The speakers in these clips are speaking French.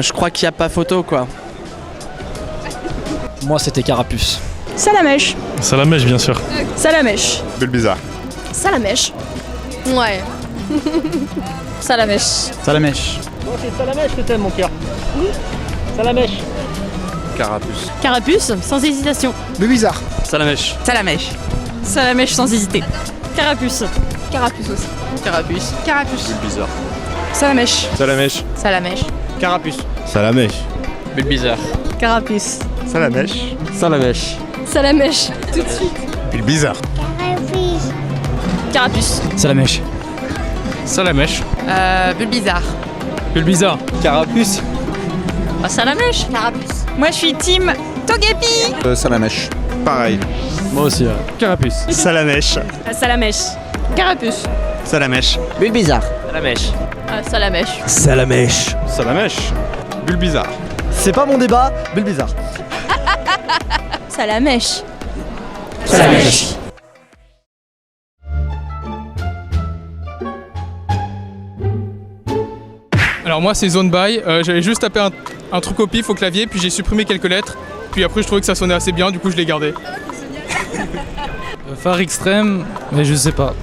Je crois qu'il n'y a pas photo quoi. Moi c'était Carapuce. Salamèche. Salamèche, bien sûr. Salamèche. Bulbizarre. Salamèche. Ouais. Salamèche. Salamèche. Non, c'est Salamèche que t'aimes, mon cœur. Salamèche. Carapuce. Carapuce, sans hésitation. Bulbizarre. Salamèche. Salamèche. Salamèche sans hésiter. Carapuce. Carapuce aussi. Carapuce. Carapuce. Bulbizarre. Salamèche. Salamèche. Salamèche. Carapuce. Salamèche. Bulbizarre. Carapuce. Salamèche. Salamèche. Salamèche. Tout de suite. Bulbizarre. Carapuce. Salamèche. Salamèche. Bulbizarre. Bulbizarre. Carapuce. Salamèche. Carapuce. Moi je suis team Togepi. Salamèche. Pareil. Moi aussi. Carapuce. Salamèche. Salamèche. Carapuce. Salamèche. Bulbizarre. Salamèche. Salamèche. Salamèche. Salamèche. Bulbizarre. C'est pas mon débat, Bulbizarre. Salamèche. Salamèche. Alors moi c'est Zone By, j'avais juste tapé un truc au pif au clavier, puis j'ai supprimé quelques lettres, puis après je trouvais que ça sonnait assez bien, du coup je l'ai gardé. Phare extrême, mais je sais pas.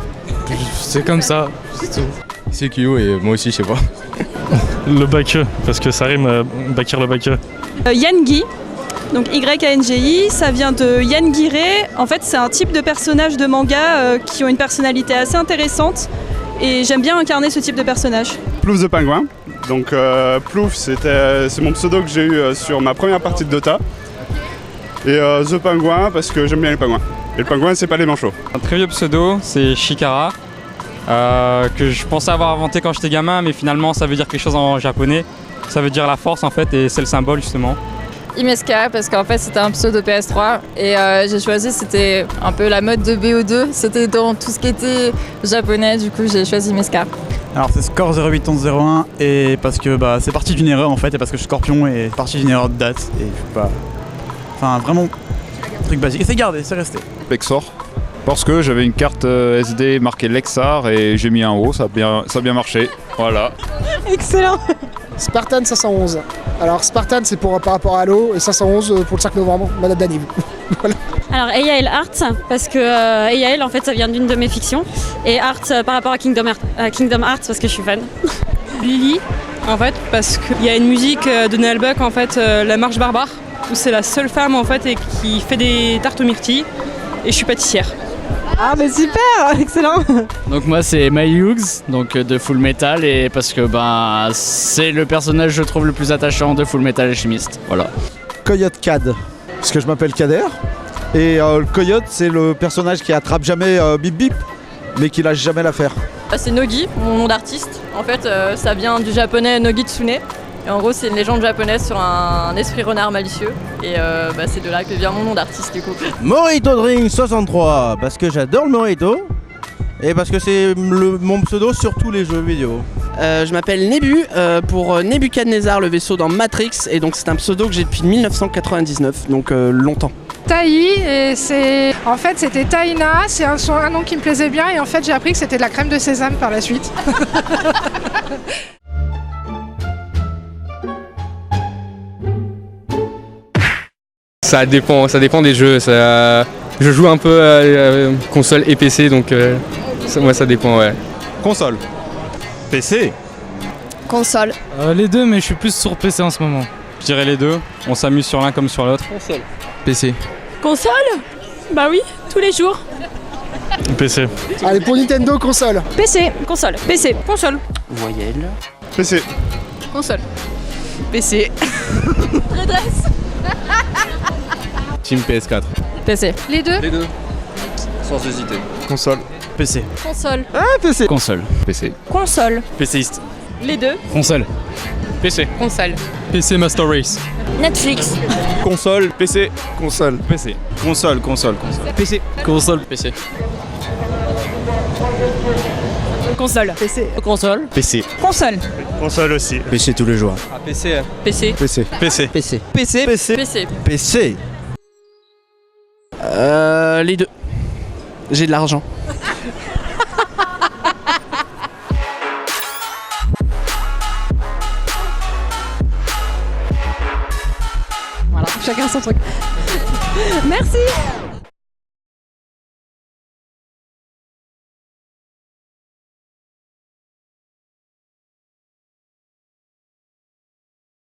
C'est comme ça, c'est tout. C'est Kyo et moi aussi, je sais pas. Le Bakeux, parce que ça rime Bakir le Bakeux. Yangi, donc Y-A-N-G-I, ça vient de Yangire. En fait, c'est un type de personnage de manga qui ont une personnalité assez intéressante et j'aime bien incarner ce type de personnage. Plouf the Pingouin. Donc Plouf, c'est mon pseudo que j'ai eu sur ma première partie de Dota. Et The Pingouin parce que j'aime bien les pingouins. Et le pingouin, c'est pas les manchots. Un très vieux pseudo, c'est Shikara, que je pensais avoir inventé quand j'étais gamin, mais finalement ça veut dire quelque chose en japonais. Ça veut dire la force en fait, et c'est le symbole justement. Imeska, parce qu'en fait c'était un pseudo PS3 et j'ai choisi, c'était un peu la mode de BO2, c'était dans tout ce qui était japonais, du coup j'ai choisi Imeska. Alors c'est Score 081101 et parce que c'est parti d'une erreur en fait et parce que Scorpion est parti d'une erreur de date et je sais pas. Enfin vraiment truc basique. Et c'est gardé, c'est resté. Lexor. Parce que j'avais une carte SD marquée Lexar et j'ai mis un O, ça a bien marché. Voilà. Excellent. Spartan 511. Alors Spartan c'est par rapport à Halo et 511 pour le 5 novembre, Madame Daniv. Voilà. Alors Eyael Art, parce que Eyael en fait ça vient d'une de mes fictions, et Art par rapport à Kingdom Hearts parce que je suis fan. Lily, en fait, parce qu'il y a une musique de Neil Buck, en fait, La Marche Barbare, où c'est la seule femme en fait et qui fait des tartes aux myrtilles, et je suis pâtissière. Ah mais super, excellent. Donc moi c'est My Hughes, donc de Full Metal et parce que c'est le personnage je trouve le plus attachant de Full Metal Alchemist. Voilà. Coyote Cad, parce que je m'appelle Kader. Et le coyote c'est le personnage qui attrape jamais Bip Bip, mais qui lâche jamais l'affaire. C'est Nogi, mon nom d'artiste. En fait ça vient du japonais Nogi Tsune. Et en gros c'est une légende japonaise sur un esprit renard malicieux. Et c'est de là que vient mon nom d'artiste du coup. Morito Drink 63, parce que j'adore le Morito. Et parce que c'est mon pseudo sur tous les jeux vidéo. Je m'appelle Nebu, pour Nebuchadnezzar, le vaisseau dans Matrix. Et donc c'est un pseudo que j'ai depuis 1999, donc longtemps. Taï, et en fait c'était Taïna, c'est un nom qui me plaisait bien et en fait j'ai appris que c'était de la crème de sésame par la suite. Ça dépend des jeux. Je joue un peu à console et PC, donc moi ça dépend, ouais. Console. PC. Console. Les deux, mais je suis plus sur PC en ce moment. Je dirais les deux, on s'amuse sur l'un comme sur l'autre. Console. PC. Console? Bah oui, tous les jours. PC. Allez pour Nintendo, console. PC, console, PC, console. Voyelle. PC. Console. PC. Redresse. Team PS4. PC. Les deux? Les deux. Sans hésiter. Console. PC. Console. PC. Console. PC. Console. PCiste. Les deux. Console. PC. Console. PC Master Race. Netflix. Console. PC. Console. PC. Console. PC. Console. PC. Console. PC. Console. PC. Console. Console aussi. PC tous les jours. Ah, PC. PC. PC. PC. PC. PC. PC. PC. PC. Les deux. J'ai de l'argent. son truc. Merci.